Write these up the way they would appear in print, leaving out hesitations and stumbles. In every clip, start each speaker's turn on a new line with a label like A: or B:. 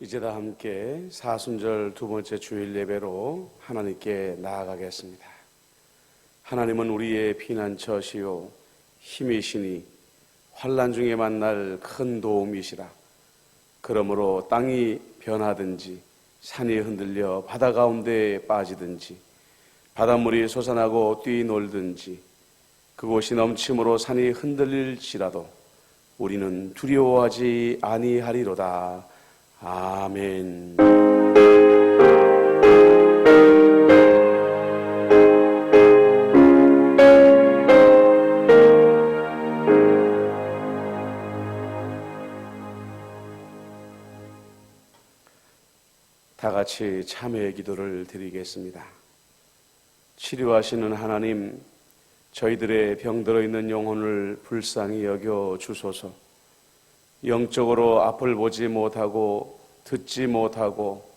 A: 이제 다 함께 사순절 두 번째 주일 예배로 하나님께 나아가겠습니다. 하나님은 우리의 피난처시요 힘이시니 환난 중에 만날 큰 도움이시라. 그러므로 땅이 변하든지 산이 흔들려 바다 가운데에 빠지든지 바닷물이 솟아나고 뛰놀든지 그곳이 넘침으로 산이 흔들릴지라도 우리는 두려워하지 아니하리로다. 아멘. 다 같이 참회의 기도를 드리겠습니다. 치료하시는 하나님, 저희들의 병들어 있는 영혼을 불쌍히 여겨 주소서. 영적으로 앞을 보지 못하고 듣지 못하고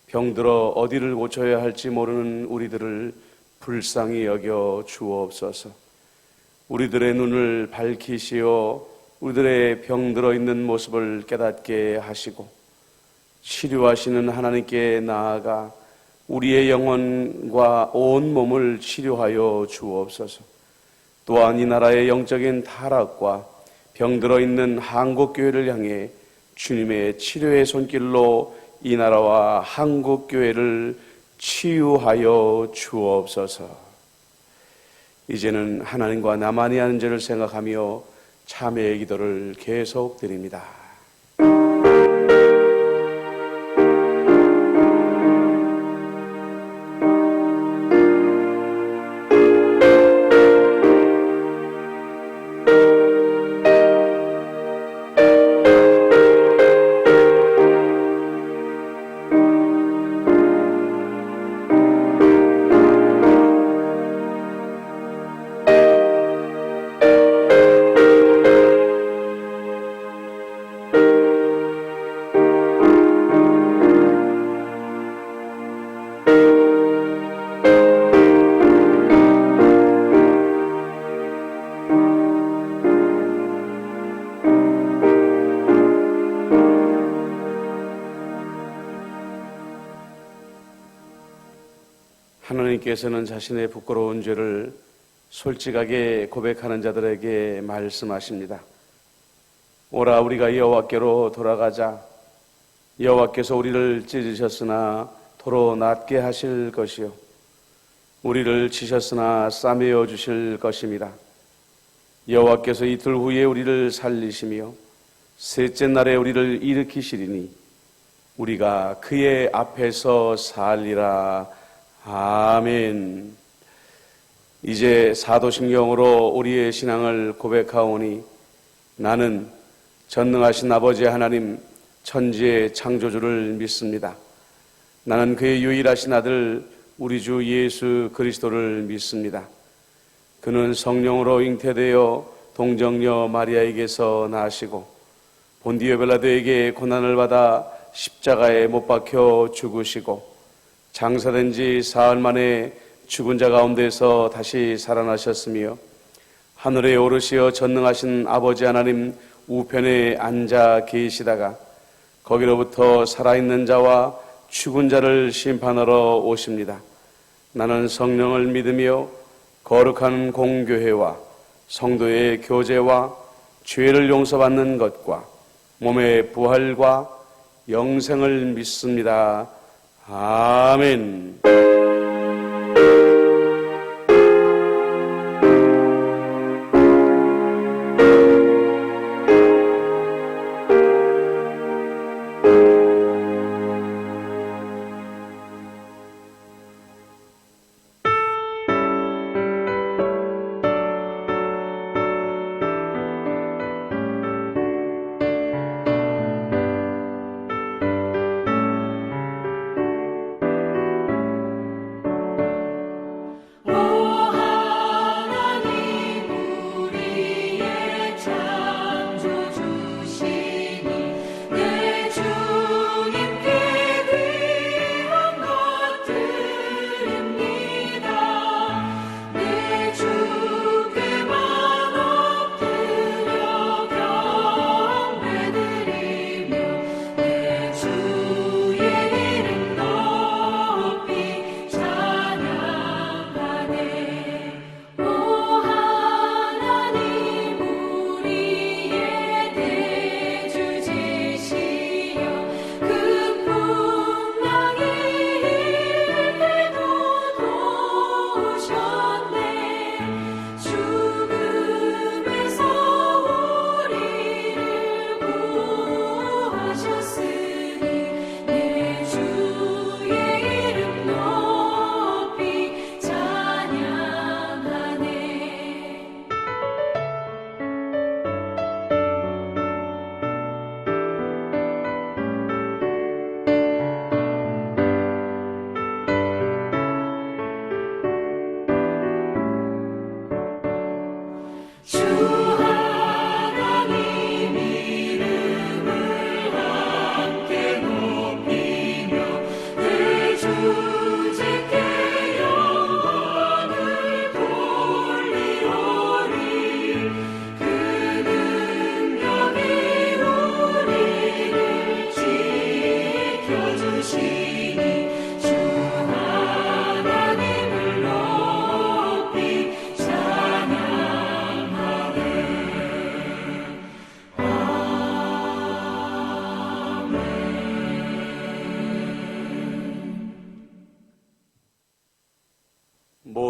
A: 병들어 어디를 고쳐야 할지 모르는 우리들을 불쌍히 여겨 주옵소서. 우리들의 눈을 밝히시어 우리들의 병들어 있는 모습을 깨닫게 하시고 치료하시는 하나님께 나아가 우리의 영혼과 온 몸을 치료하여 주옵소서. 또한 이 나라의 영적인 타락과 병들어 있는 한국교회를 향해 주님의 치료의 손길로 이 나라와 한국교회를 치유하여 주옵소서. 이제는 하나님과 나만이 하는 죄를 생각하며 참회의 기도를 계속 드립니다. 하나님께서는 자신의 부끄러운 죄를 솔직하게 고백하는 자들에게 말씀하십니다. 오라, 우리가 여호와께로 돌아가자. 여호와께서 우리를 찢으셨으나 도로 낫게 하실 것이요 우리를 치셨으나 싸매어 주실 것입니다. 여호와께서 이틀 후에 우리를 살리시며 셋째 날에 우리를 일으키시리니 우리가 그의 앞에서 살리라. 아멘. 이제 사도신경으로 우리의 신앙을 고백하오니 나는 전능하신 아버지 하나님 천지의 창조주를 믿습니다. 나는 그의 유일하신 아들 우리 주 예수 그리스도를 믿습니다. 그는 성령으로 잉태되어 동정녀 마리아에게서 나시고 본디오 빌라도에게 고난을 받아 십자가에 못 박혀 죽으시고 장사된 지 사흘 만에 죽은 자 가운데서 다시 살아나셨으며 하늘에 오르시어 전능하신 아버지 하나님 우편에 앉아 계시다가 거기로부터 살아있는 자와 죽은 자를 심판하러 오십니다. 나는 성령을 믿으며 거룩한 공교회와 성도의 교제와 죄를 용서받는 것과 몸의 부활과 영생을 믿습니다. 아멘.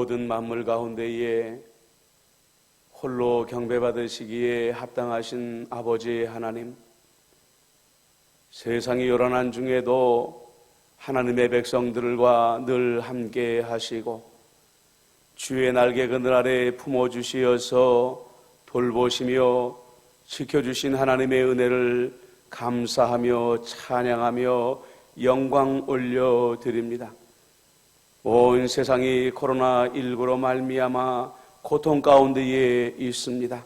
A: 모든 만물 가운데에 홀로 경배받으시기에 합당하신 아버지 하나님, 세상이 요란한 중에도 하나님의 백성들과 늘 함께 하시고 주의 날개 그늘 아래 품어주시어서 돌보시며 지켜주신 하나님의 은혜를 감사하며 찬양하며 영광 올려드립니다. 온 세상이 코로나19로 말미암아 고통 가운데에 있습니다.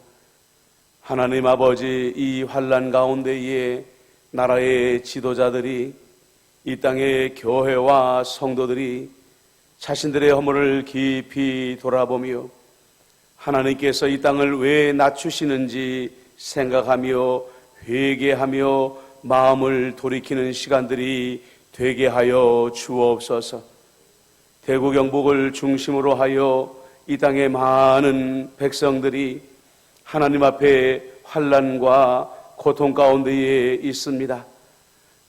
A: 하나님 아버지, 이 환난 가운데에 나라의 지도자들이, 이 땅의 교회와 성도들이 자신들의 허물을 깊이 돌아보며 하나님께서 이 땅을 왜 낮추시는지 생각하며 회개하며 마음을 돌이키는 시간들이 되게 하여 주옵소서. 대구 경북을 중심으로 하여 이 땅의 많은 백성들이 하나님 앞에 환난과 고통 가운데에 있습니다.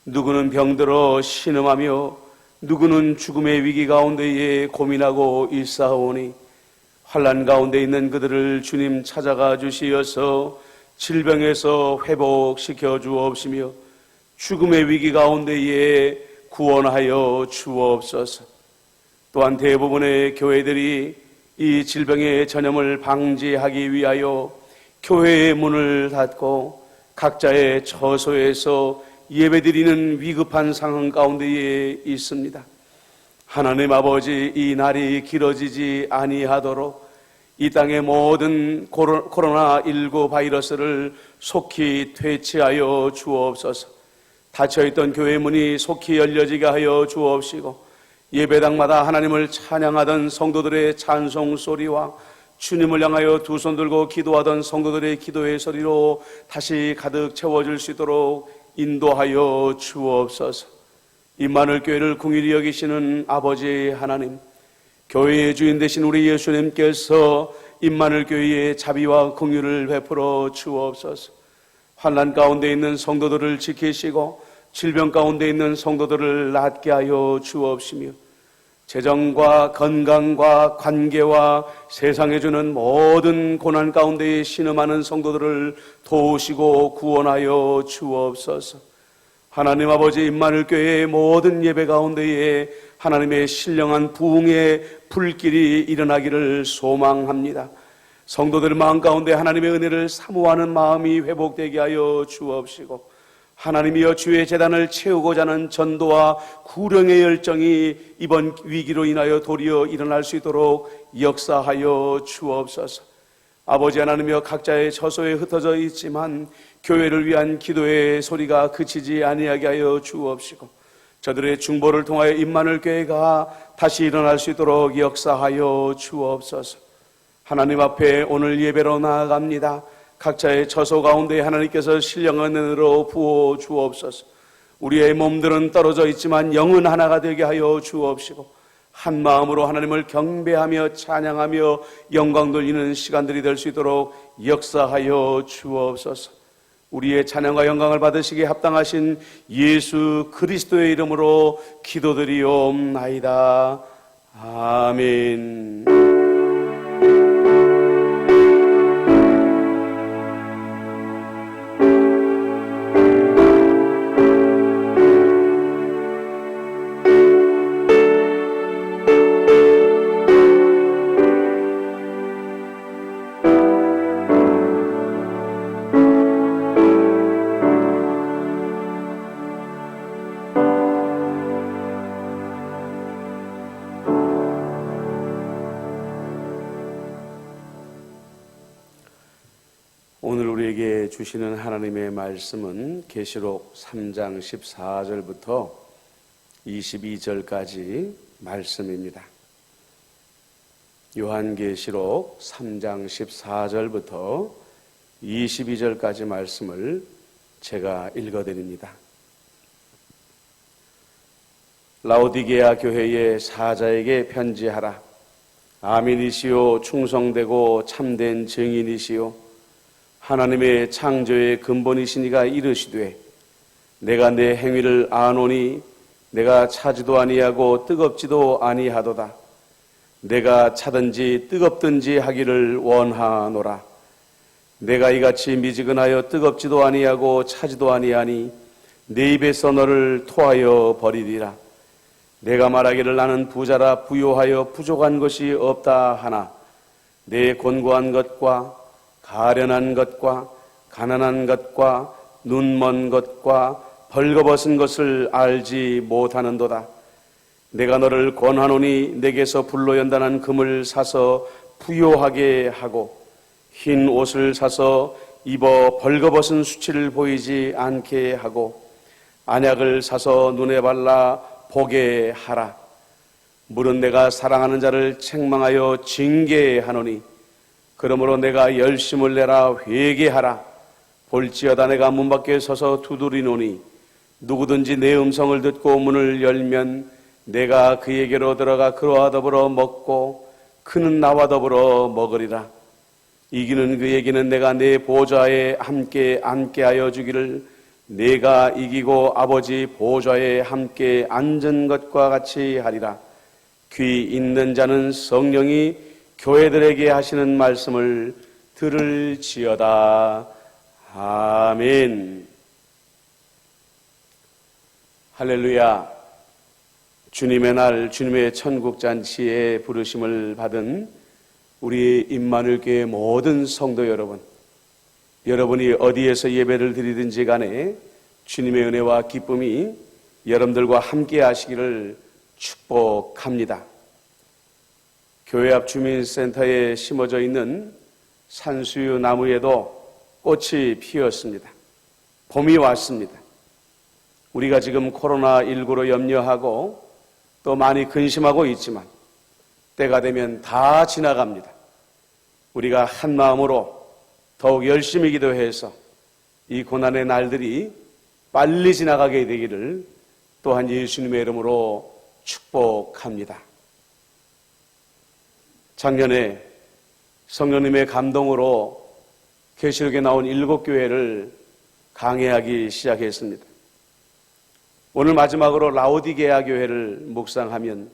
A: 누구는 병들어 신음하며 누구는 죽음의 위기 가운데에 고민하고 있사오니 환난 가운데 있는 그들을 주님 찾아가 주시어서 질병에서 회복시켜 주옵시며 죽음의 위기 가운데에 구원하여 주옵소서. 또한 대부분의 교회들이 이 질병의 전염을 방지하기 위하여 교회의 문을 닫고 각자의 처소에서 예배드리는 위급한 상황 가운데에 있습니다. 하나님 아버지, 이 날이 길어지지 아니하도록 이 땅의 모든 코로나19 바이러스를 속히 퇴치하여 주옵소서. 닫혀있던 교회 문이 속히 열려지게 하여 주옵시고 예배당마다 하나님을 찬양하던 성도들의 찬송 소리와 주님을 향하여 두 손 들고 기도하던 성도들의 기도의 소리로 다시 가득 채워줄 수 있도록 인도하여 주옵소서. 임마누엘 교회를 긍휼히 여기시는 아버지 하나님, 교회의 주인 되신 우리 예수님께서 임마누엘 교회의 자비와 긍휼을 베풀어 주옵소서. 환난 가운데 있는 성도들을 지키시고 질병 가운데 있는 성도들을 낫게 하여 주옵시며 재정과 건강과 관계와 세상에 주는 모든 고난 가운데에 신음하는 성도들을 도우시고 구원하여 주옵소서. 하나님 아버지, 임마누엘 교회의 모든 예배 가운데에 하나님의 신령한 부흥의 불길이 일어나기를 소망합니다. 성도들 마음 가운데 하나님의 은혜를 사모하는 마음이 회복되게 하여 주옵시고 하나님이여 주의 제단을 채우고자 하는 전도와 구령의 열정이 이번 위기로 인하여 도리어 일어날 수 있도록 역사하여 주옵소서. 아버지 하나님이여 각자의 처소에 흩어져 있지만 교회를 위한 기도의 소리가 그치지 아니하게 하여 주옵시고 저들의 중보를 통하여 임마누엘 교회가 다시 일어날 수 있도록 역사하여 주옵소서. 하나님 앞에 오늘 예배로 나아갑니다. 각자의 처소 가운데 하나님께서 신령한 은혜로 부어 주옵소서. 우리의 몸들은 떨어져 있지만 영은 하나가 되게 하여 주옵시고 한 마음으로 하나님을 경배하며 찬양하며 영광 돌리는 시간들이 될 수 있도록 역사하여 주옵소서. 우리의 찬양과 영광을 받으시기에 합당하신 예수 그리스도의 이름으로 기도드리옵나이다. 아멘. 오늘 우리에게 주시는 하나님의 말씀은 계시록 3장 14절부터 22절까지 말씀입니다. 요한계시록 3장 14절부터 22절까지 말씀을 제가 읽어드립니다. 라오디게아 교회의 사자에게 편지하라. 아멘이시오, 충성되고 참된 증인이시오, 하나님의 창조의 근본이시니가 이르시되 내가 내 행위를 아노니 내가 차지도 아니하고 뜨겁지도 아니하도다. 내가 차든지 뜨겁든지 하기를 원하노라. 내가 이같이 미지근하여 뜨겁지도 아니하고 차지도 아니하니 내 입에서 너를 토하여 버리리라. 내가 말하기를 나는 부자라 부요하여 부족한 것이 없다 하나 내 곤고한 것과 가련한 것과 가난한 것과 눈먼 것과 벌거벗은 것을 알지 못하는도다. 내가 너를 권하노니 내게서 불로 연단한 금을 사서 부요하게 하고 흰 옷을 사서 입어 벌거벗은 수치를 보이지 않게 하고 안약을 사서 눈에 발라 보게 하라. 물은 내가 사랑하는 자를 책망하여 징계하노니 그러므로 내가 열심을 내라 회개하라. 볼지어다 내가 문 밖에 서서 두드리노니 누구든지 내 음성을 듣고 문을 열면 내가 그에게로 들어가 그와 더불어 먹고 그는 나와 더불어 먹으리라. 이기는 그에게는 내가 내 보좌에 함께 앉게 하여 주기를 내가 이기고 아버지 보좌에 함께 앉은 것과 같이 하리라. 귀 있는 자는 성령이 교회들에게 하시는 말씀을 들을지어다. 아멘. 할렐루야. 주님의 날, 주님의 천국잔치에 부르심을 받은 우리 임마누엘교회 모든 성도 여러분, 여러분이 어디에서 예배를 드리든지 간에 주님의 은혜와 기쁨이 여러분들과 함께 하시기를 축복합니다. 교회 앞 주민센터에 심어져 있는 산수유 나무에도 꽃이 피었습니다. 봄이 왔습니다. 우리가 지금 코로나19로 염려하고 또 많이 근심하고 있지만 때가 되면 다 지나갑니다. 우리가 한 마음으로 더욱 열심히 기도해서 이 고난의 날들이 빨리 지나가게 되기를 또한 예수님의 이름으로 축복합니다. 작년에 성령님의 감동으로 계시록에 나온 7교회를 강해하기 시작했습니다. 오늘 마지막으로 라오디게아 교회를 묵상하면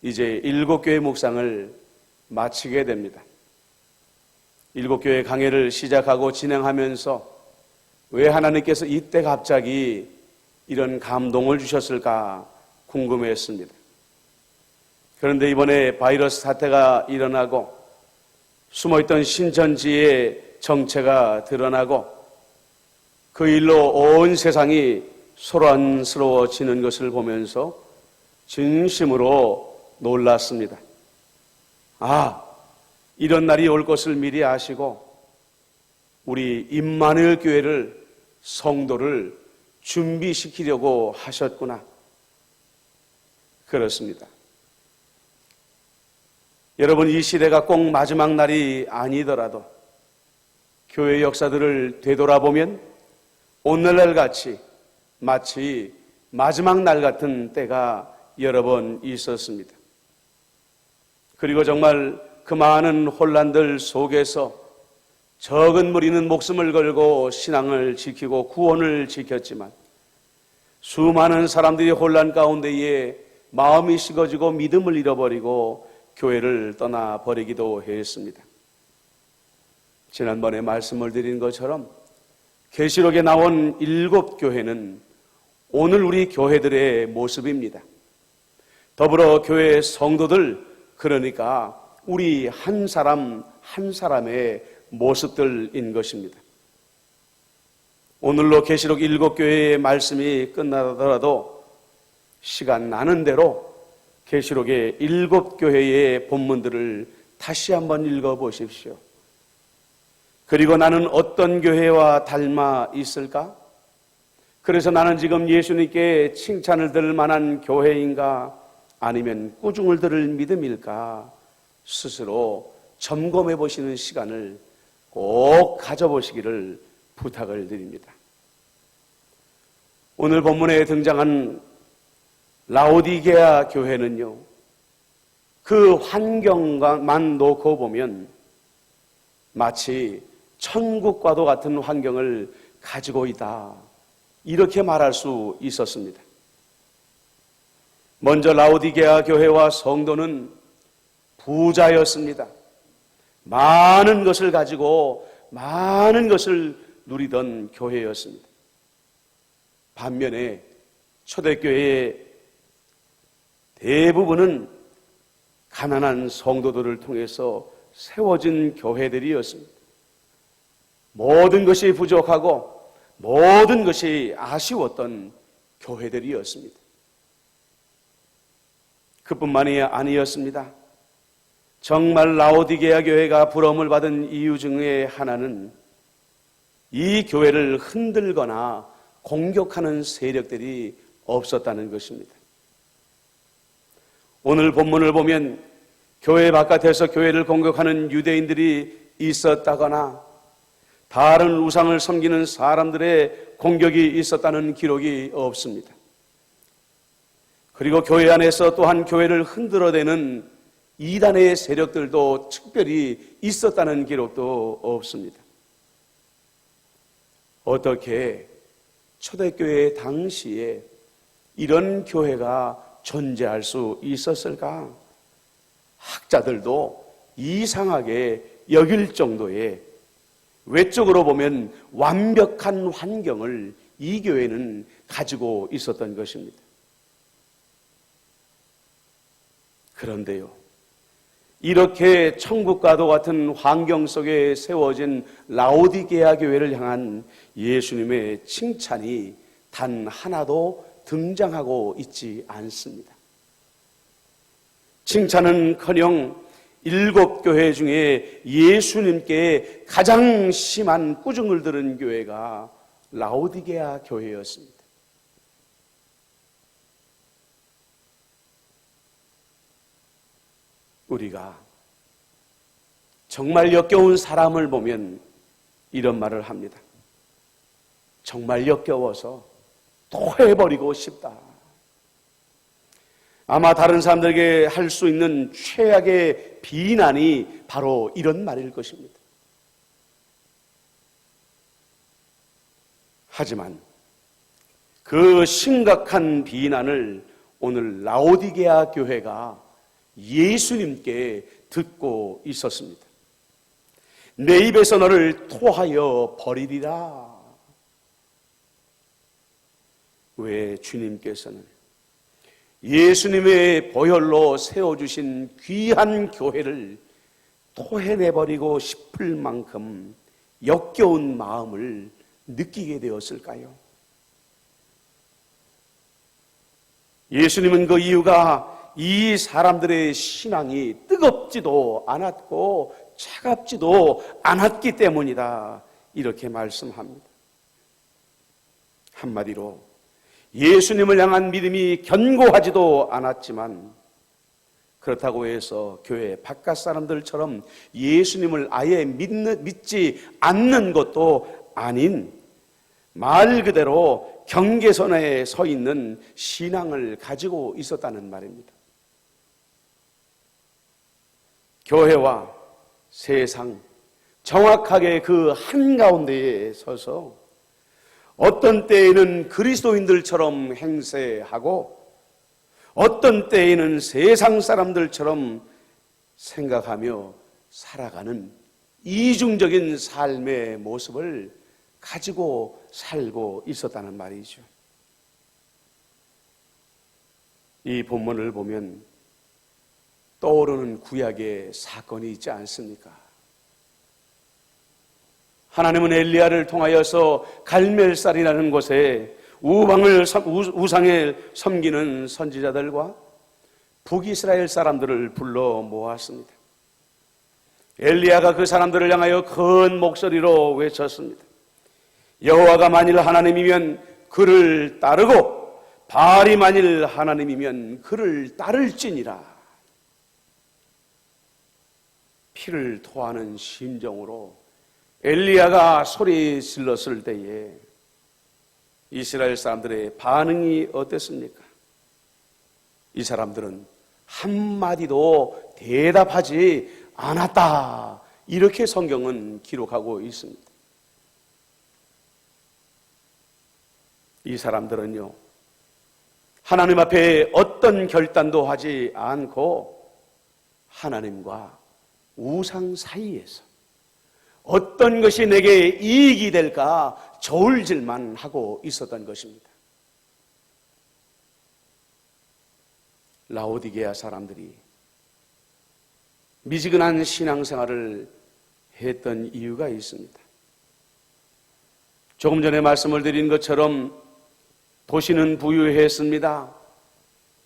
A: 이제 7교회 묵상을 마치게 됩니다. 7교회 강해를 시작하고 진행하면서 왜 하나님께서 이때 갑자기 이런 감동을 주셨을까 궁금했습니다. 그런데 이번에 바이러스 사태가 일어나고 숨어있던 신천지의 정체가 드러나고 그 일로 온 세상이 소란스러워지는 것을 보면서 진심으로 놀랐습니다. 이런 날이 올 것을 미리 아시고 우리 임마누엘 교회를, 성도를 준비시키려고 하셨구나. 그렇습니다. 여러분, 이 시대가 꼭 마지막 날이 아니더라도 교회 역사들을 되돌아보면 오늘날 같이 마치 마지막 날 같은 때가 여러 번 있었습니다. 그리고 정말 그 많은 혼란들 속에서 적은 무리는 목숨을 걸고 신앙을 지키고 구원을 지켰지만 수많은 사람들이 혼란 가운데에 마음이 식어지고 믿음을 잃어버리고 교회를 떠나버리기도 했습니다. 지난번에 말씀을 드린 것처럼 계시록에 나온 7교회는 오늘 우리 교회들의 모습입니다. 더불어 교회 성도들, 그러니까 우리 한 사람 한 사람의 모습들인 것입니다. 오늘로 계시록 7교회의 말씀이 끝나더라도 시간 나는 대로 계시록의 7교회의 본문들을 다시 한번 읽어보십시오. 그리고 나는 어떤 교회와 닮아 있을까? 그래서 나는 지금 예수님께 칭찬을 들을 만한 교회인가? 아니면 꾸중을 들을 믿음일까? 스스로 점검해 보시는 시간을 꼭 가져보시기를 부탁을 드립니다. 오늘 본문에 등장한 라오디게아 교회는요, 그 환경만 놓고 보면 마치 천국과도 같은 환경을 가지고 있다, 이렇게 말할 수 있었습니다. 먼저 라오디게아 교회와 성도는 부자였습니다. 많은 것을 가지고 많은 것을 누리던 교회였습니다. 반면에 초대교회의 대부분은 가난한 성도들을 통해서 세워진 교회들이었습니다. 모든 것이 부족하고 모든 것이 아쉬웠던 교회들이었습니다. 그뿐만이 아니었습니다. 정말 라오디게아 교회가 부러움을 받은 이유 중에 하나는 이 교회를 흔들거나 공격하는 세력들이 없었다는 것입니다. 오늘 본문을 보면 교회 바깥에서 교회를 공격하는 유대인들이 있었다거나 다른 우상을 섬기는 사람들의 공격이 있었다는 기록이 없습니다. 그리고 교회 안에서 또한 교회를 흔들어대는 이단의 세력들도 특별히 있었다는 기록도 없습니다. 어떻게 초대교회 당시에 이런 교회가 존재할 수 있었을까? 학자들도 이상하게 여길 정도의 외적으로 보면 완벽한 환경을 이 교회는 가지고 있었던 것입니다. 그런데요, 이렇게 천국과도 같은 환경 속에 세워진 라오디게아 교회를 향한 예수님의 칭찬이 단 하나도 등장하고 있지 않습니다. 칭찬은커녕 7교회 중에 예수님께 가장 심한 꾸중을 들은 교회가 라오디게아 교회였습니다. 우리가 정말 역겨운 사람을 보면 이런 말을 합니다. 정말 역겨워서 토해버리고 싶다. 아마 다른 사람들에게 할 수 있는 최악의 비난이 바로 이런 말일 것입니다. 하지만 그 심각한 비난을 오늘 라오디게아 교회가 예수님께 듣고 있었습니다. 내 입에서 너를 토하여 버리리라. 왜 주님께서는 예수님의 보혈로 세워주신 귀한 교회를 토해내버리고 싶을 만큼 역겨운 마음을 느끼게 되었을까요? 예수님은 그 이유가 이 사람들의 신앙이 뜨겁지도 않았고 차갑지도 않았기 때문이다, 이렇게 말씀합니다. 한마디로 예수님을 향한 믿음이 견고하지도 않았지만 그렇다고 해서 교회 바깥 사람들처럼 예수님을 아예 믿지 않는 것도 아닌 말 그대로 경계선에 서 있는 신앙을 가지고 있었다는 말입니다. 교회와 세상 정확하게 그 한가운데에 서서 어떤 때에는 그리스도인들처럼 행세하고 어떤 때에는 세상 사람들처럼 생각하며 살아가는 이중적인 삶의 모습을 가지고 살고 있었다는 말이죠. 이 본문을 보면 떠오르는 구약의 사건이 있지 않습니까? 하나님은 엘리야를 통하여서 갈멜살이라는 곳에 우상을 섬기는 선지자들과 북이스라엘 사람들을 불러 모았습니다. 엘리야가 그 사람들을 향하여 큰 목소리로 외쳤습니다. 여호와가 만일 하나님이면 그를 따르고 바알이 만일 하나님이면 그를 따를지니라. 피를 토하는 심정으로 엘리야가 소리 질렀을 때에 이스라엘 사람들의 반응이 어땠습니까? 이 사람들은 한마디도 대답하지 않았다, 이렇게 성경은 기록하고 있습니다. 이 사람들은요, 하나님 앞에 어떤 결단도 하지 않고 하나님과 우상 사이에서 어떤 것이 내게 이익이 될까 저울질만 하고 있었던 것입니다. 라오디게아 사람들이 미지근한 신앙생활을 했던 이유가 있습니다. 조금 전에 말씀을 드린 것처럼 도시는 부유했습니다.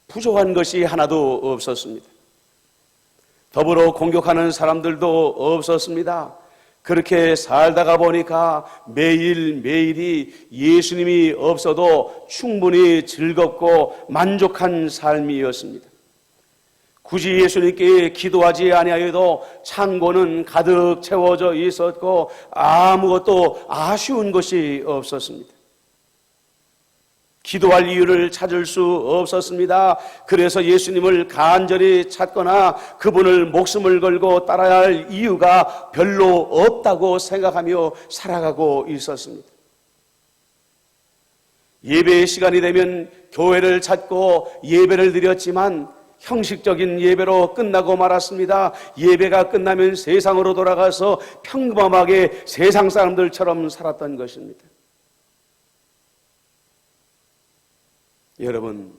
A: 부족한 것이 하나도 없었습니다. 더불어 공격하는 사람들도 없었습니다. 그렇게 살다가 보니까 매일매일이 예수님이 없어도 충분히 즐겁고 만족한 삶이었습니다. 굳이 예수님께 기도하지 아니하여도 창고는 가득 채워져 있었고 아무것도 아쉬운 것이 없었습니다. 기도할 이유를 찾을 수 없었습니다. 그래서 예수님을 간절히 찾거나 그분을 목숨을 걸고 따라야 할 이유가 별로 없다고 생각하며 살아가고 있었습니다. 예배의 시간이 되면 교회를 찾고 예배를 드렸지만 형식적인 예배로 끝나고 말았습니다. 예배가 끝나면 세상으로 돌아가서 평범하게 세상 사람들처럼 살았던 것입니다. 여러분,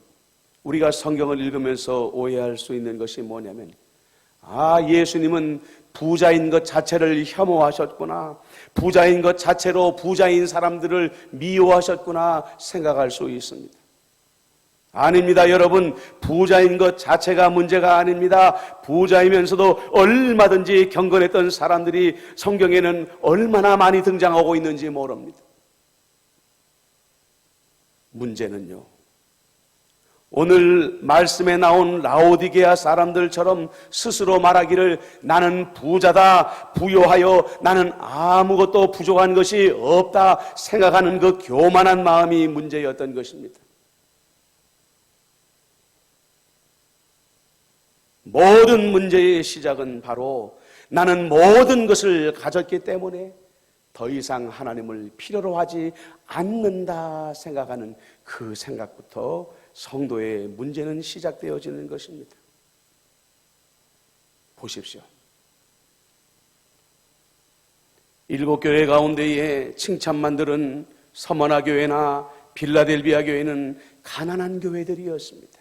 A: 우리가 성경을 읽으면서 오해할 수 있는 것이 뭐냐면, 예수님은 부자인 것 자체를 혐오하셨구나, 부자인 것 자체로 부자인 사람들을 미워하셨구나 생각할 수 있습니다. 아닙니다, 여러분. 부자인 것 자체가 문제가 아닙니다. 부자이면서도 얼마든지 경건했던 사람들이 성경에는 얼마나 많이 등장하고 있는지 모릅니다. 문제는요, 오늘 말씀에 나온 라오디게아 사람들처럼 스스로 말하기를 나는 부자다, 부요하여 나는 아무것도 부족한 것이 없다 생각하는 그 교만한 마음이 문제였던 것입니다. 모든 문제의 시작은 바로 나는 모든 것을 가졌기 때문에 더 이상 하나님을 필요로 하지 않는다 생각하는 그 생각부터 성도의 문제는 시작되어지는 것입니다. 보십시오. 7교회 가운데에 칭찬만 들은 서머나 교회나 빌라델비아 교회는 가난한 교회들이었습니다.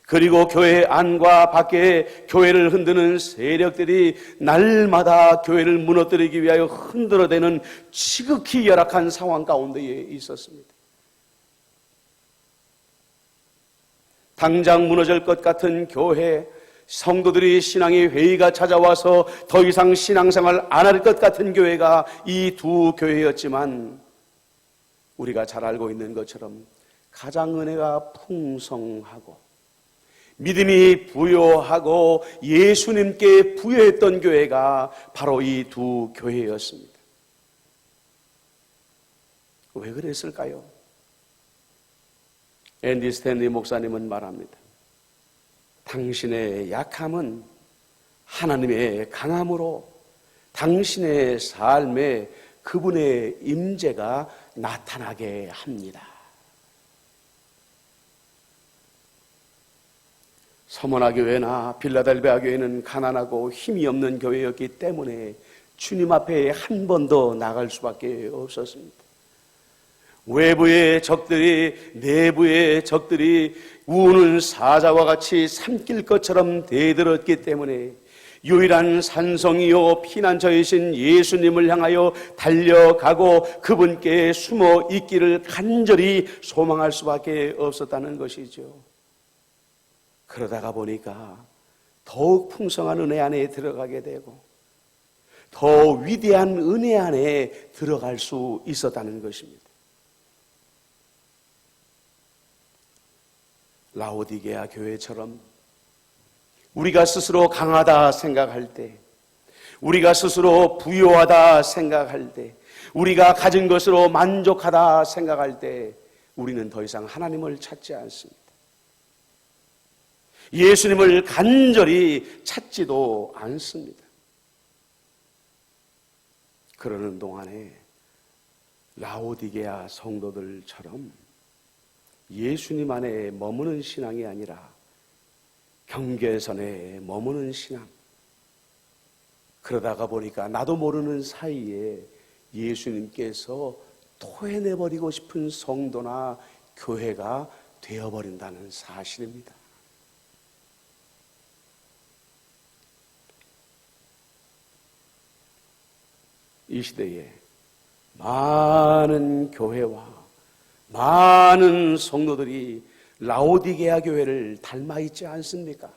A: 그리고 교회 안과 밖에 교회를 흔드는 세력들이 날마다 교회를 무너뜨리기 위하여 흔들어대는 지극히 열악한 상황 가운데에 있었습니다. 당장 무너질 것 같은 교회, 성도들이 신앙의 회의가 찾아와서 더 이상 신앙생활 안 할 것 같은 교회가 이 두 교회였지만 우리가 잘 알고 있는 것처럼 가장 은혜가 풍성하고 믿음이 부요하고 예수님께 부요했던 교회가 바로 이 두 교회였습니다. 왜 그랬을까요? 앤디 스탠리 목사님은 말합니다. 당신의 약함은 하나님의 강함으로 당신의 삶에 그분의 임재가 나타나게 합니다. 서머나 교회나 빌라델비아 교회는 가난하고 힘이 없는 교회였기 때문에 주님 앞에 한 번도 나갈 수밖에 없었습니다. 외부의 적들이 내부의 적들이 우는 사자와 같이 삼킬 것처럼 대들었기 때문에 유일한 산성이요 피난처이신 예수님을 향하여 달려가고 그분께 숨어 있기를 간절히 소망할 수밖에 없었다는 것이죠. 그러다가 보니까 더욱 풍성한 은혜 안에 들어가게 되고 더 위대한 은혜 안에 들어갈 수 있었다는 것입니다. 라오디게아 교회처럼 우리가 스스로 강하다 생각할 때, 우리가 스스로 부유하다 생각할 때, 우리가 가진 것으로 만족하다 생각할 때 우리는 더 이상 하나님을 찾지 않습니다. 예수님을 간절히 찾지도 않습니다. 그러는 동안에 라오디게아 성도들처럼 예수님 안에 머무는 신앙이 아니라 경계선에 머무는 신앙. 그러다가 보니까 나도 모르는 사이에 예수님께서 토해내버리고 싶은 성도나 교회가 되어버린다는 사실입니다. 이 시대에 많은 교회와 많은 성도들이 라오디게아 교회를 닮아 있지 않습니까?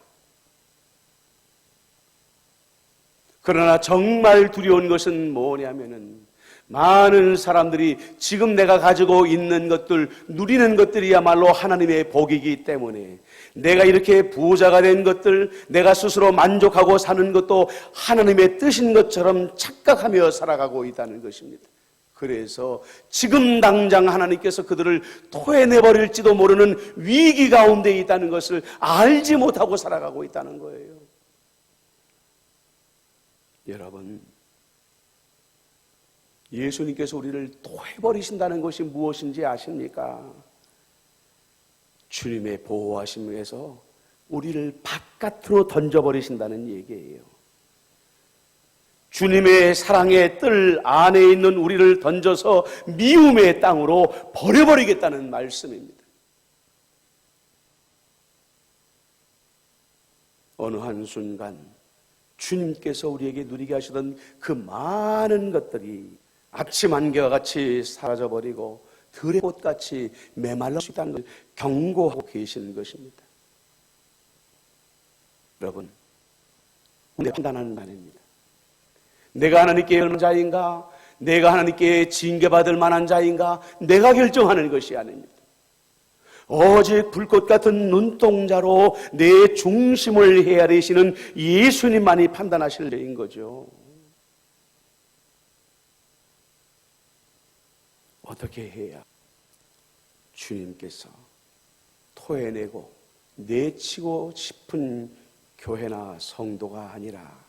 A: 그러나 정말 두려운 것은 뭐냐면은 많은 사람들이 지금 내가 가지고 있는 것들, 누리는 것들이야말로 하나님의 복이기 때문에 내가 이렇게 부자가 된 것들, 내가 스스로 만족하고 사는 것도 하나님의 뜻인 것처럼 착각하며 살아가고 있다는 것입니다. 그래서 지금 당장 하나님께서 그들을 토해내버릴지도 모르는 위기 가운데 있다는 것을 알지 못하고 살아가고 있다는 거예요. 여러분, 예수님께서 우리를 토해버리신다는 것이 무엇인지 아십니까? 주님의 보호하심에서 우리를 바깥으로 던져버리신다는 얘기예요. 주님의 사랑의 뜰 안에 있는 우리를 던져서 미움의 땅으로 버려버리겠다는 말씀입니다. 어느 한순간 주님께서 우리에게 누리게 하시던 그 많은 것들이 아침 안개와 같이 사라져버리고 들의 꽃같이 메말라 수 있다는 걸 경고하고 계시는 것입니다. 여러분, 우리가 판단하는 말입니다. 내가 하나님께 얼마나 자인가? 내가 하나님께 징계받을 만한 자인가? 내가 결정하는 것이 아닙니다. 오직 불꽃 같은 눈동자로 내 중심을 헤아리시는 예수님만이 판단하실 때인 거죠. 어떻게 해야 주님께서 토해내고 내치고 싶은 교회나 성도가 아니라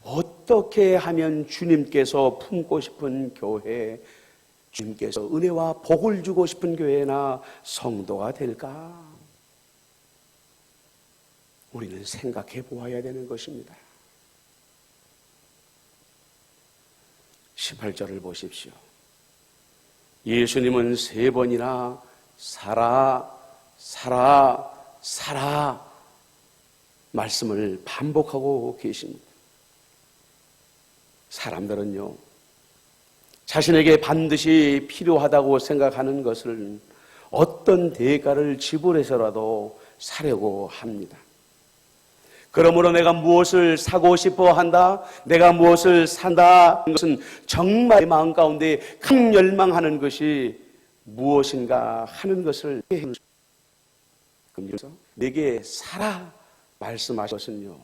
A: 어떻게 하면 주님께서 품고 싶은 교회, 주님께서 은혜와 복을 주고 싶은 교회나 성도가 될까? 우리는 생각해 보아야 되는 것입니다. 18절을 보십시오. 예수님은 3번이나 살아, 살아, 살아 말씀을 반복하고 계십니다. 사람들은요, 자신에게 반드시 필요하다고 생각하는 것을 어떤 대가를 지불해서라도 사려고 합니다. 그러므로 내가 무엇을 사고 싶어 한다, 내가 무엇을 산다, 것은 정말 마음 가운데 큰 열망하는 것이 무엇인가 하는 것을 그래서 내게 사라 말씀하신 것은요,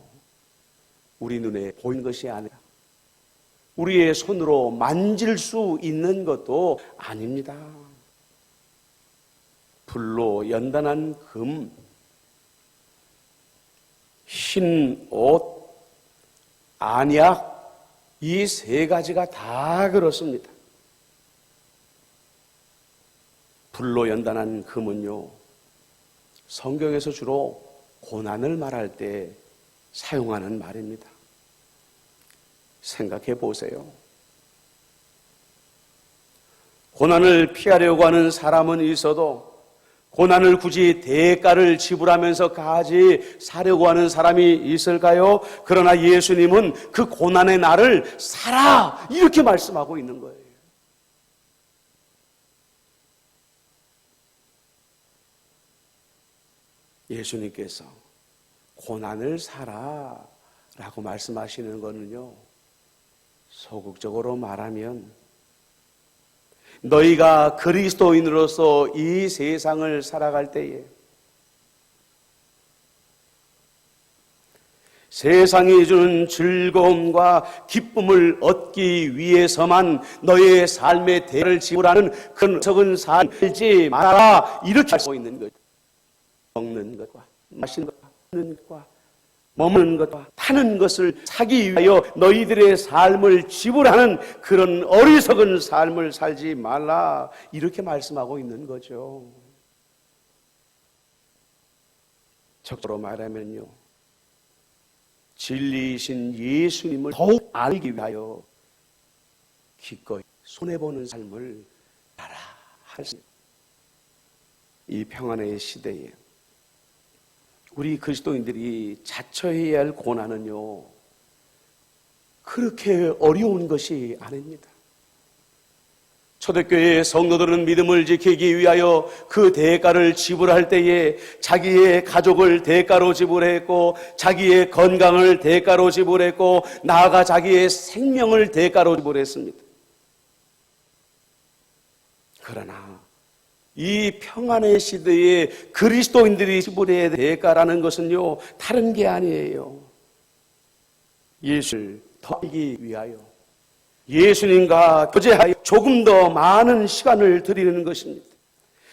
A: 우리 눈에 보이는 것이 아니라 우리의 손으로 만질 수 있는 것도 아닙니다. 불로 연단한 금, 흰 옷, 안약, 이 3가지가 다 그렇습니다. 불로 연단한 금은요, 성경에서 주로 고난을 말할 때 사용하는 말입니다. 생각해 보세요. 고난을 피하려고 하는 사람은 있어도 고난을 굳이 대가를 지불하면서까지 사려고 하는 사람이 있을까요? 그러나 예수님은 그 고난의 날을 살아! 이렇게 말씀하고 있는 거예요. 예수님께서 고난을 살아 라고 말씀하시는 거는요, 소극적으로 말하면 너희가 그리스도인으로서 이 세상을 살아갈 때에 세상이 주는 즐거움과 기쁨을 얻기 위해서만 너의 삶의 대가를 지불하는 그런 적은 삶을 살지 말아라, 이렇게 할 수 있는 거죠. 먹는 것과 마시는 것과 하는 것과 머무는 것과 타는 것을 사기 위하여 너희들의 삶을 지불하는 그런 어리석은 삶을 살지 말라, 이렇게 말씀하고 있는 거죠. 적으로 말하면요, 진리이신 예수님을 더욱 알기 위하여 기꺼이 손해보는 삶을 따라 할 수 있습니다. 이 평안의 시대에 우리 그리스도인들이 자처해야 할 고난은요, 그렇게 어려운 것이 아닙니다. 초대교회의 성도들은 믿음을 지키기 위하여 그 대가를 지불할 때에 자기의 가족을 대가로 지불했고, 자기의 건강을 대가로 지불했고, 나아가 자기의 생명을 대가로 지불했습니다. 그러나 이 평안의 시대에 그리스도인들이 지불해야 될 대가라는 것은요, 다른 게 아니에요. 예수를 더 알기 위하여 예수님과 교제하여 조금 더 많은 시간을 드리는 것입니다.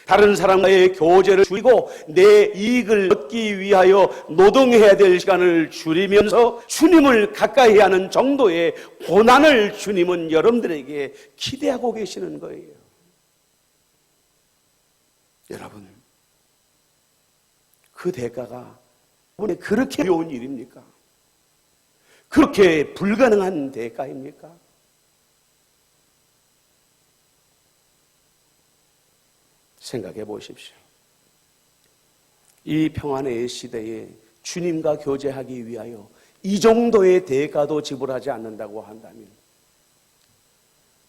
A: 다른 사람과의 교제를 줄이고 내 이익을 얻기 위하여 노동해야 될 시간을 줄이면서 주님을 가까이 하는 정도의 고난을 주님은 여러분들에게 기대하고 계시는 거예요. 여러분, 그 대가가 여러분의 그렇게 어려운 일입니까? 그렇게 불가능한 대가입니까? 생각해 보십시오. 이 평안의 시대에 주님과 교제하기 위하여 이 정도의 대가도 지불하지 않는다고 한다면,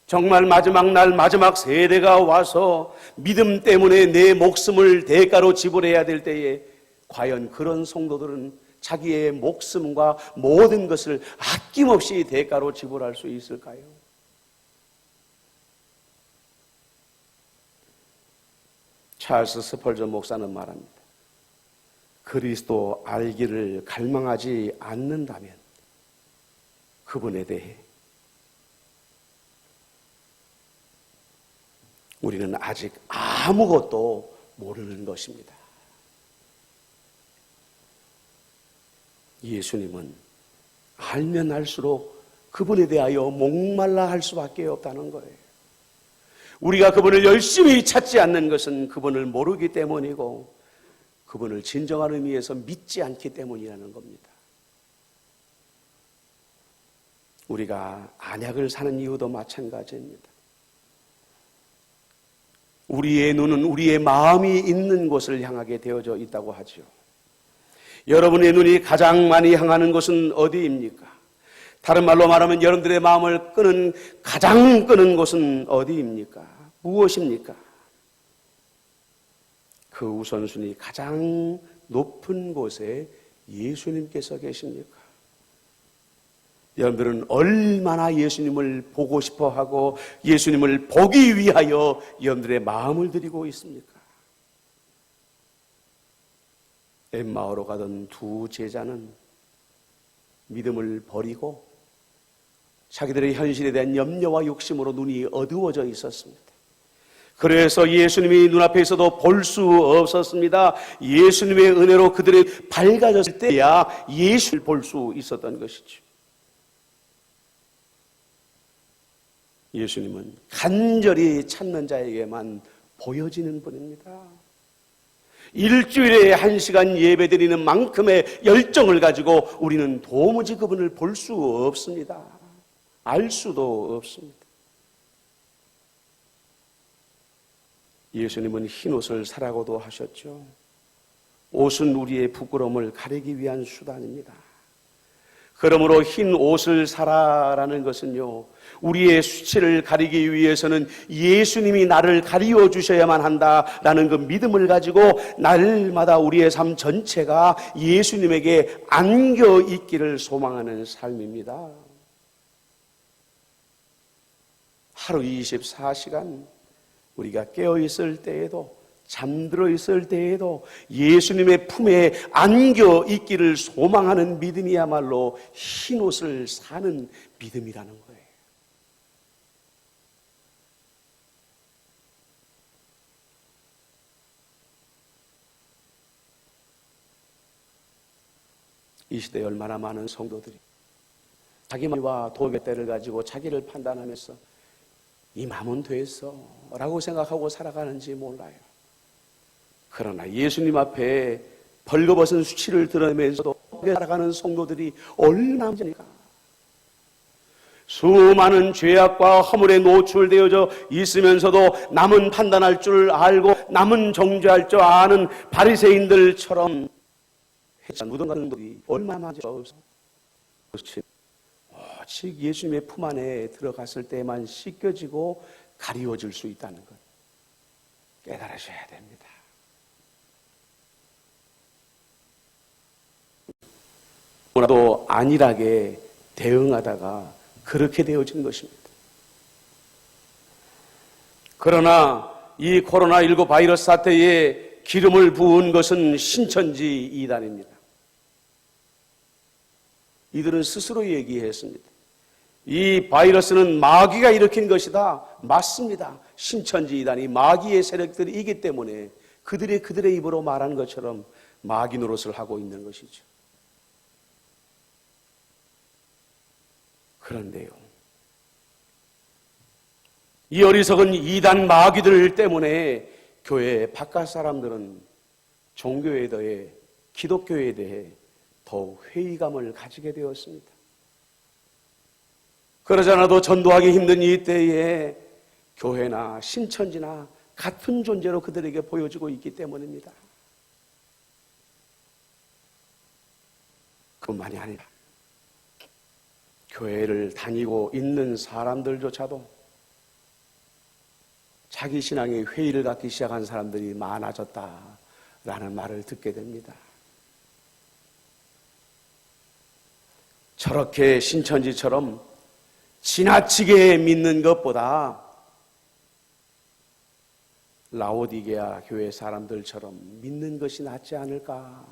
A: 정말 마지막 날 마지막 세대가 와서 믿음 때문에 내 목숨을 대가로 지불해야 될 때에 과연 그런 성도들은 자기의 목숨과 모든 것을 아낌없이 대가로 지불할 수 있을까요? 찰스 스펄전 목사는 말합니다. 그리스도 알기를 갈망하지 않는다면 그분에 대해 우리는 아직 아무것도 모르는 것입니다. 예수님은 알면 알수록 그분에 대하여 목말라 할 수밖에 없다는 거예요. 우리가 그분을 열심히 찾지 않는 것은 그분을 모르기 때문이고 그분을 진정한 의미에서 믿지 않기 때문이라는 겁니다. 우리가 안약을 사는 이유도 마찬가지입니다. 우리의 눈은 우리의 마음이 있는 곳을 향하게 되어져 있다고 하죠. 여러분의 눈이 가장 많이 향하는 곳은 어디입니까? 다른 말로 말하면 여러분들의 마음을 가장 끄는 곳은 어디입니까? 무엇입니까? 그 우선순위 가장 높은 곳에 예수님께서 계십니까? 여러분들은 얼마나 예수님을 보고 싶어 하고 예수님을 보기 위하여 여러분들의 마음을 드리고 있습니까? 엠마오로 가던 두 제자는 믿음을 버리고 자기들의 현실에 대한 염려와 욕심으로 눈이 어두워져 있었습니다. 그래서 예수님이 눈앞에 있어도 볼 수 없었습니다. 예수님의 은혜로 그들이 밝아졌을 때야 예수를 볼 수 있었던 것이죠. 예수님은 간절히 찾는 자에게만 보여지는 분입니다. 일주일에 1시간 예배드리는 만큼의 열정을 가지고 우리는 도무지 그분을 볼 수 없습니다. 알 수도 없습니다. 예수님은 흰옷을 사라고도 하셨죠. 옷은 우리의 부끄러움을 가리기 위한 수단입니다. 그러므로 흰 옷을 사라라는 것은요, 우리의 수치를 가리기 위해서는 예수님이 나를 가리워 주셔야만 한다라는 그 믿음을 가지고 날마다 우리의 삶 전체가 예수님에게 안겨 있기를 소망하는 삶입니다. 하루 24시간 우리가 깨어 있을 때에도 잠들어 있을 때에도 예수님의 품에 안겨 있기를 소망하는 믿음이야말로 흰옷을 사는 믿음이라는 거예요. 이 시대에 얼마나 많은 성도들이 자기와 도교대를 가지고 자기를 판단하면서 이 맘은 됐어 라고 생각하고 살아가는지 몰라요. 그러나 예수님 앞에 벌거벗은 수치를 드러내면서도 살아가는 성도들이 얼마나 많습니까? 수많은 죄악과 허물에 노출되어져 있으면서도 남은 판단할 줄 알고 남은 정죄할 줄 아는 바리새인들처럼 해찬 무덤 들이 얼마나 많죠. 오직 예수님의 품 안에 들어갔을 때만 씻겨지고 가리워질 수 있다는 것 깨달으셔야 됩니다. 너무나도 안일하게 대응하다가 그렇게 되어진 것입니다. 그러나 이 코로나19 바이러스 사태에 기름을 부은 것은 신천지 이단입니다. 이들은 스스로 얘기했습니다. 이 바이러스는 마귀가 일으킨 것이다. 맞습니다. 신천지 이단이 마귀의 세력들이기 때문에 그들의 입으로 말하는 것처럼 마귀 노릇을 하고 있는 것이죠. 그런데요, 이 어리석은 이단 마귀들 때문에 교회 바깥 사람들은 종교에 대해, 기독교에 대해 더욱 회의감을 가지게 되었습니다. 그러지 않아도 전도하기 힘든 이 때에 교회나 신천지나 같은 존재로 그들에게 보여지고 있기 때문입니다. 그뿐만이 아니라 교회를 다니고 있는 사람들조차도 자기 신앙에 회의를 갖기 시작한 사람들이 많아졌다라는 말을 듣게 됩니다. 저렇게 신천지처럼 지나치게 믿는 것보다 라오디게아 교회 사람들처럼 믿는 것이 낫지 않을까?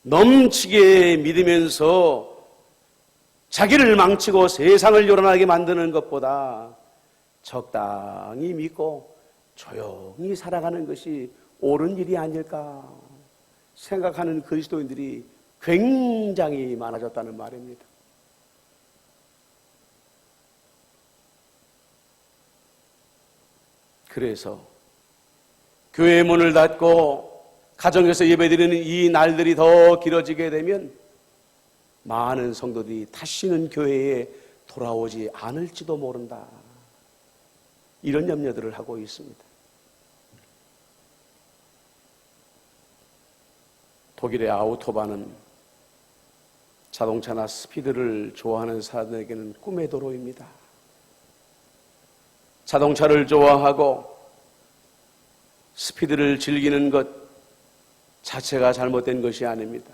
A: 넘치게 믿으면서 자기를 망치고 세상을 요란하게 만드는 것보다 적당히 믿고 조용히 살아가는 것이 옳은 일이 아닐까 생각하는 그리스도인들이 굉장히 많아졌다는 말입니다. 그래서 교회 문을 닫고 가정에서 예배드리는 이 날들이 더 길어지게 되면 많은 성도들이 다시는 교회에 돌아오지 않을지도 모른다. 이런 염려들을 하고 있습니다. 독일의 아우토반은 자동차나 스피드를 좋아하는 사람에게는 꿈의 도로입니다. 자동차를 좋아하고 스피드를 즐기는 것 자체가 잘못된 것이 아닙니다.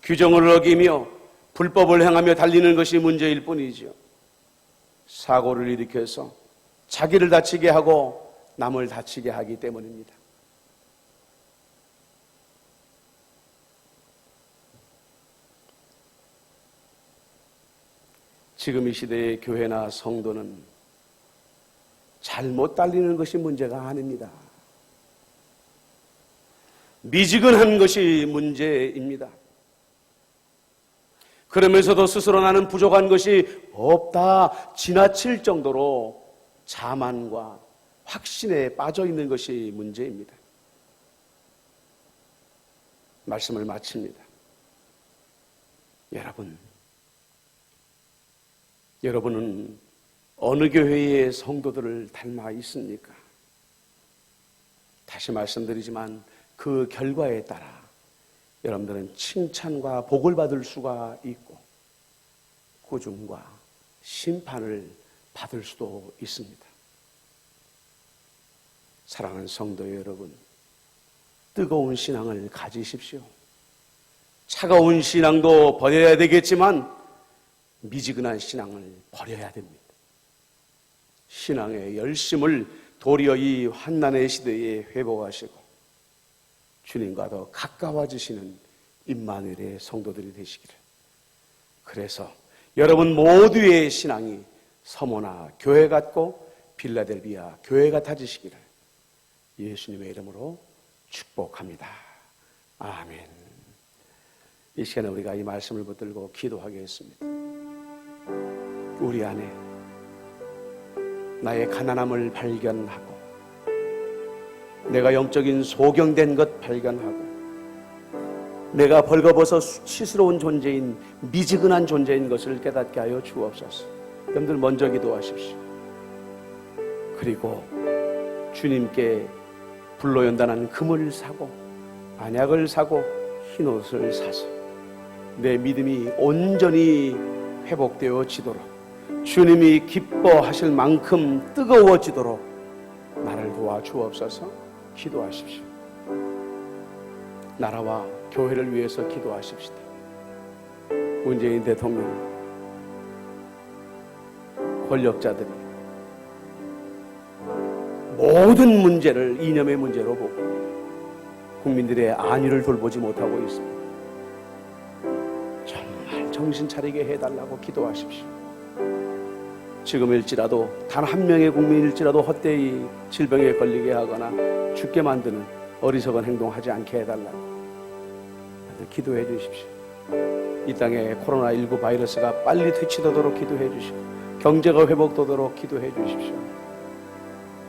A: 규정을 어기며 불법을 행하며 달리는 것이 문제일 뿐이죠. 사고를 일으켜서 자기를 다치게 하고 남을 다치게 하기 때문입니다. 지금 이 시대의 교회나 성도는 잘못 달리는 것이 문제가 아닙니다. 미지근한 것이 문제입니다. 그러면서도 스스로 나는 부족한 것이 없다 지나칠 정도로 자만과 확신에 빠져 있는 것이 문제입니다. 말씀을 마칩니다. 여러분은 어느 교회의 성도들을 닮아 있습니까? 다시 말씀드리지만 그 결과에 따라 여러분들은 칭찬과 복을 받을 수가 있고 꾸중과 심판을 받을 수도 있습니다. 사랑하는 성도 여러분, 뜨거운 신앙을 가지십시오. 차가운 신앙도 버려야 되겠지만 미지근한 신앙을 버려야 됩니다. 신앙의 열심을 도리어 이 환난의 시대에 회복하시고 주님과 더 가까워지시는 임마누엘의 성도들이 되시기를. 그래서 여러분 모두의 신앙이 서모나 교회 같고 빌라델비아 교회 같아지시기를 예수님의 이름으로 축복합니다. 아멘. 이 시간에 우리가 이 말씀을 붙들고 기도하겠습니다. 우리 안에 나의 가난함을 발견하고 내가 영적인 소경된 것 발견하고 내가 벌거벗어 수치스러운 존재인 미지근한 존재인 것을 깨닫게 하여 주옵소서. 여러분들 먼저 기도하십시오. 그리고 주님께 불로 연단한 금을 사고 안약을 사고 흰옷을 사서 내 믿음이 온전히 회복되어지도록 주님이 기뻐하실 만큼 뜨거워지도록 나를 도와주옵소서. 기도하십시오. 나라와 교회를 위해서 기도하십시다. 문재인 대통령, 권력자들이 모든 문제를 이념의 문제로 보고 국민들의 안위를 돌보지 못하고 있습니다. 정말 정신 차리게 해달라고 기도하십시오. 지금일지라도 단 한 명의 국민일지라도 헛되이 질병에 걸리게 하거나 죽게 만드는 어리석은 행동하지 않게 해달라고 기도해 주십시오. 이 땅에 코로나19 바이러스가 빨리 퇴치되도록 기도해 주시고 경제가 회복되도록 기도해 주십시오.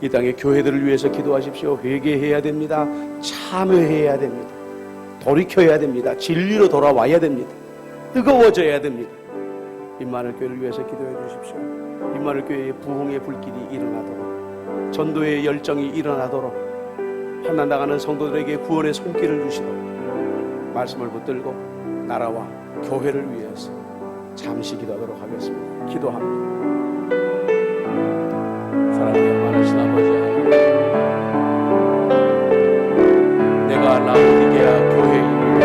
A: 이 땅의 교회들을 위해서 기도하십시오. 회개해야 됩니다. 참회해야 됩니다. 돌이켜야 됩니다. 진리로 돌아와야 됩니다. 뜨거워져야 됩니다. 임마누엘 교회를 위해서 기도해 주십시오. 임마누엘 교회의 부흥의 불길이 일어나도록, 전도의 열정이 일어나도록, 환난당하는 성도들에게 구원의 손길을 주시도록 말씀을 붙들고 나라와 교회를 위해서 잠시 기도하도록 하겠습니다. 기도합니다. 사랑하는 많으신 아버지, 내가 라오디게아 교회입니다.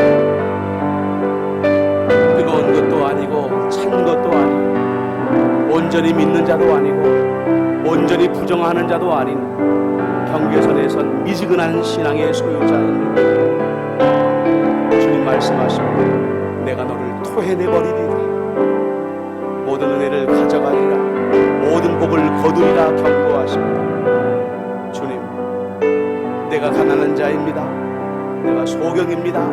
A: 뜨거운 것도 아니고 찬 것도 아니고 온전히 믿는 자도 아니고 온전히 부정하는 자도 아닌 경계선에 선 미지근한 신앙의 소유자입니다. 주님 말씀하시고 내가 너를 토해내버리리라. 모든 은혜를 가져가리라. 모든 복을 거두리라 경고하십니다. 주님, 내가 가난한 자입니다. 내가 소경입니다.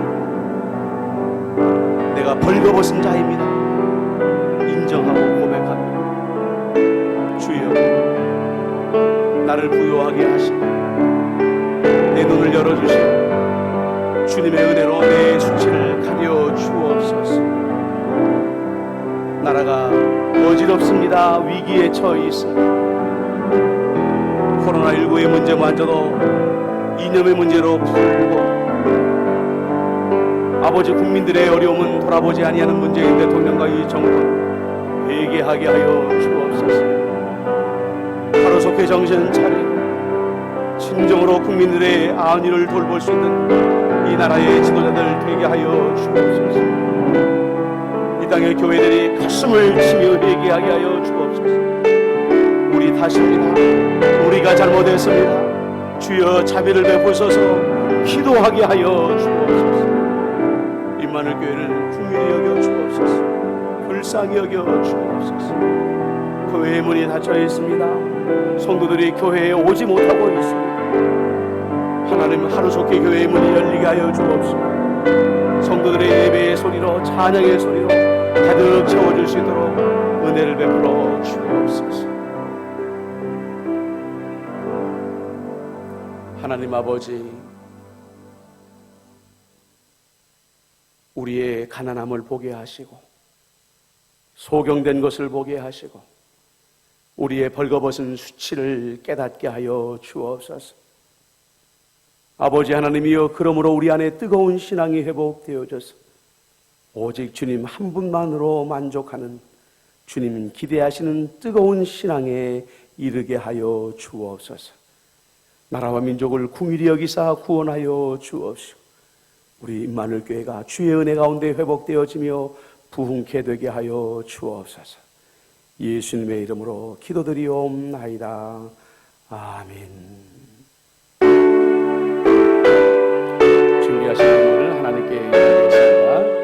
A: 내가 벌거벗은 자입니다. 인정하고 고백합니다. 주여, 나를 부요하게 하시고 내 눈을 열어주시고 주님의 은혜로 내 수치를 가려 주옵소서. 나라가 어지럽습니다. 위기에 처해 있습니다. 코로나19의 문제마저도 이념의 문제로 풀고 아버지 국민들의 어려움은 돌아보지 아니하는 문재인 대통령과 이 정권 회개하게 하여 주옵소서. 하루속히 정신 차리고 진정으로 국민들의 안위를 돌볼 수 있는 이 나라의 지도자들 되게 하여 주옵소서. 이 땅의 교회들이 가슴을 치며 회개하게 하여 주옵소서. 우리 탓입니다. 우리가 잘못했습니다. 주여 자비를 베푸소서. 기도하게 하여 주옵소서. 임마누엘 교회를 긍휼히 여겨 주옵소서. 불쌍히 여겨 주옵소서. 교회의 문이 닫혀 있습니다. 성도들이 교회에 오지 못하고 있습니다. 하나님, 하루속히 교회의 문이 열리게 하여 주옵소서. 성도들의 예배의 소리로, 찬양의 소리로 가득 채워줄 수 있도록 은혜를 베풀어 주옵소서. 하나님 아버지, 우리의 가난함을 보게 하시고 소경된 것을 보게 하시고 우리의 벌거벗은 수치를 깨닫게 하여 주옵소서. 아버지 하나님이여, 그러므로 우리 안에 뜨거운 신앙이 회복되어져서 오직 주님 한 분만으로 만족하는, 주님 기대하시는 뜨거운 신앙에 이르게 하여 주옵소서. 나라와 민족을 긍휼히 여기사 구원하여 주옵시고 우리 임마누엘 교회가 주의 은혜 가운데 회복되어지며 부흥케 되게 하여 주옵소서. 예수님의 이름으로 기도드리옵나이다. 아멘. 준비하신 분을 하나님께 드리겠습니다.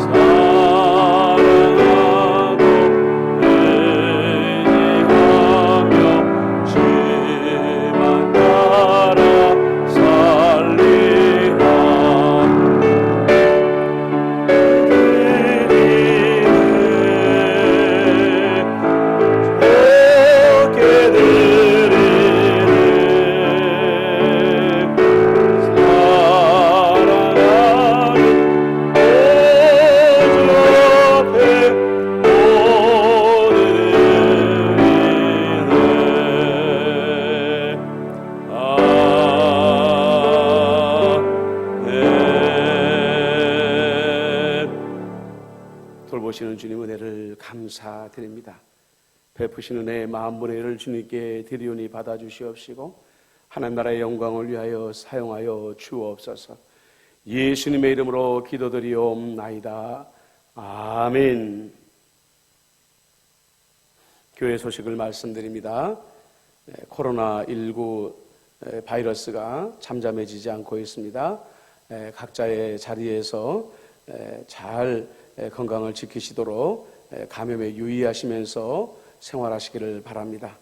B: 사랑하는
A: 돌보시는 주님 은혜를 감사드립니다. 베푸신 은혜의 만분의 1을 주님께 드리오니 받아주시옵시고 하나님 나라의 영광을 위하여 사용하여 주옵소서. 예수님의 이름으로 기도드리옵나이다. 아멘. 교회 소식을 말씀드립니다. 코로나19 바이러스가 잠잠해지지 않고 있습니다. 각자의 자리에서 잘 건강을 지키시도록 감염에 유의하시면서 생활하시기를 바랍니다.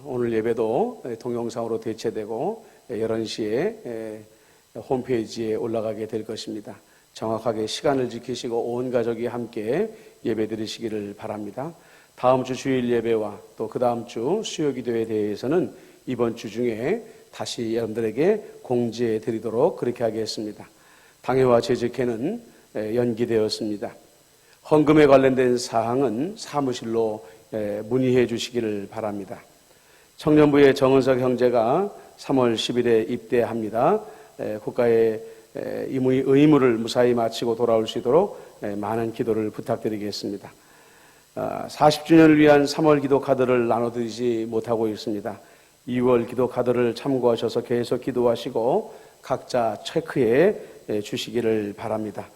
A: 오늘 예배도 동영상으로 대체되고 11시에 홈페이지에 올라가게 될 것입니다. 정확하게 시간을 지키시고 온 가족이 함께 예배 드리시기를 바랍니다. 다음 주 주일 예배와 또 그 다음 주 수요 기도에 대해서는 이번 주 중에 다시 여러분들에게 공지해 드리도록 그렇게 하겠습니다. 당회와 재직회는 연기되었습니다. 헌금에 관련된 사항은 사무실로 문의해 주시기를 바랍니다. 청년부의 정은석 형제가 3월 10일에 입대합니다. 국가의 의무를 무사히 마치고 돌아올 수 있도록 많은 기도를 부탁드리겠습니다. 40주년을 위한 3월 기도 카드를 나눠드리지 못하고 있습니다. 2월 기도 카드를 참고하셔서 계속 기도하시고 각자 체크해 주시기를 바랍니다.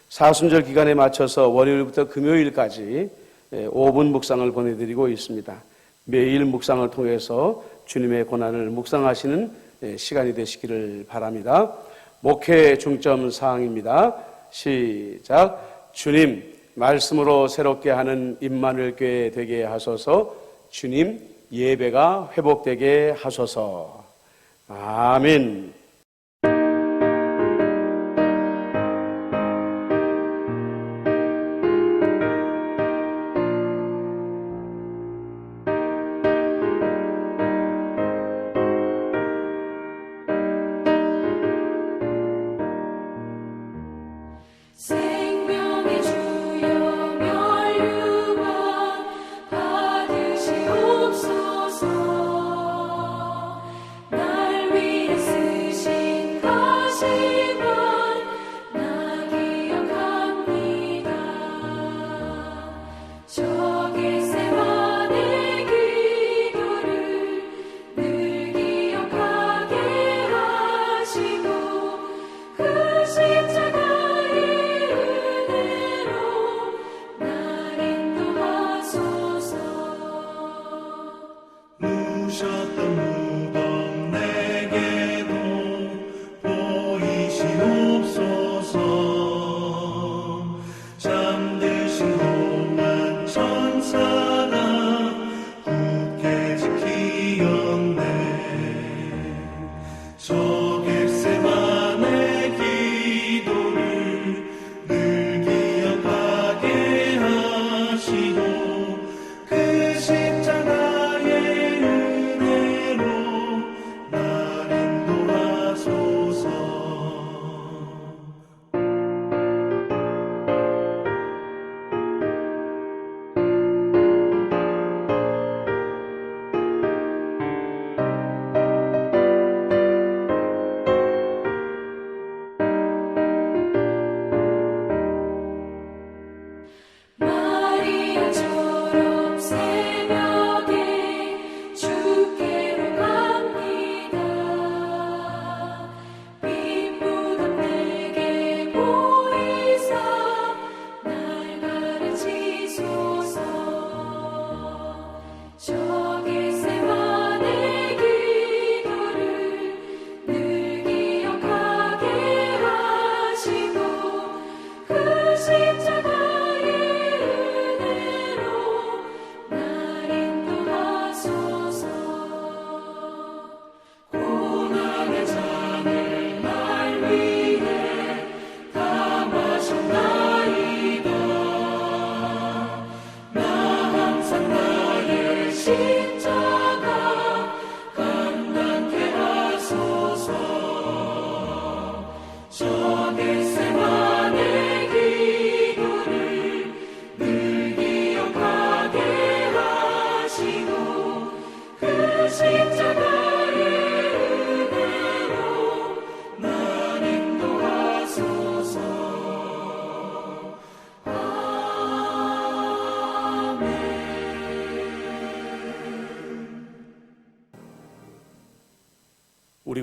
A: 사순절 기간에 맞춰서 월요일부터 금요일까지 5분 묵상을 보내드리고 있습니다. 매일 묵상을 통해서 주님의 고난을 묵상하시는 시간이 되시기를 바랍니다. 목회 중점 사항입니다. 시작. 주님, 말씀으로 새롭게 하는 임마누엘 교회 되게 하소서. 주님, 예배가 회복되게 하소서. 아멘.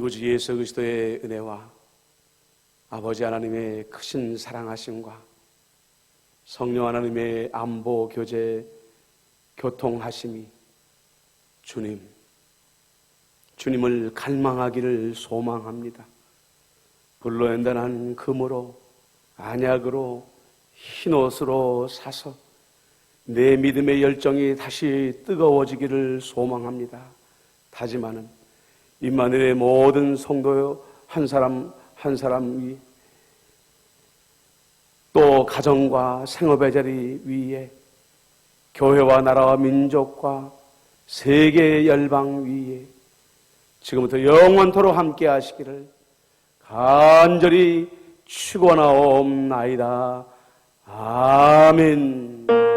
A: 우리 구주 예수 그리스도의 은혜와 아버지 하나님의 크신 사랑하심과 성령 하나님의 안보 교제 교통하심이 주님을 갈망하기를 소망합니다. 불로연단한 금으로 안약으로 흰옷으로 사서 내 믿음의 열정이 다시 뜨거워지기를 소망합니다. 다짐하는 임마누엘의 모든 성도 한 사람 한 사람이 또 가정과 생업의 자리 위에 교회와 나라와 민족과 세계 열방 위에 지금부터 영원토록 함께 하시기를 간절히 축원하옵나이다. 아멘.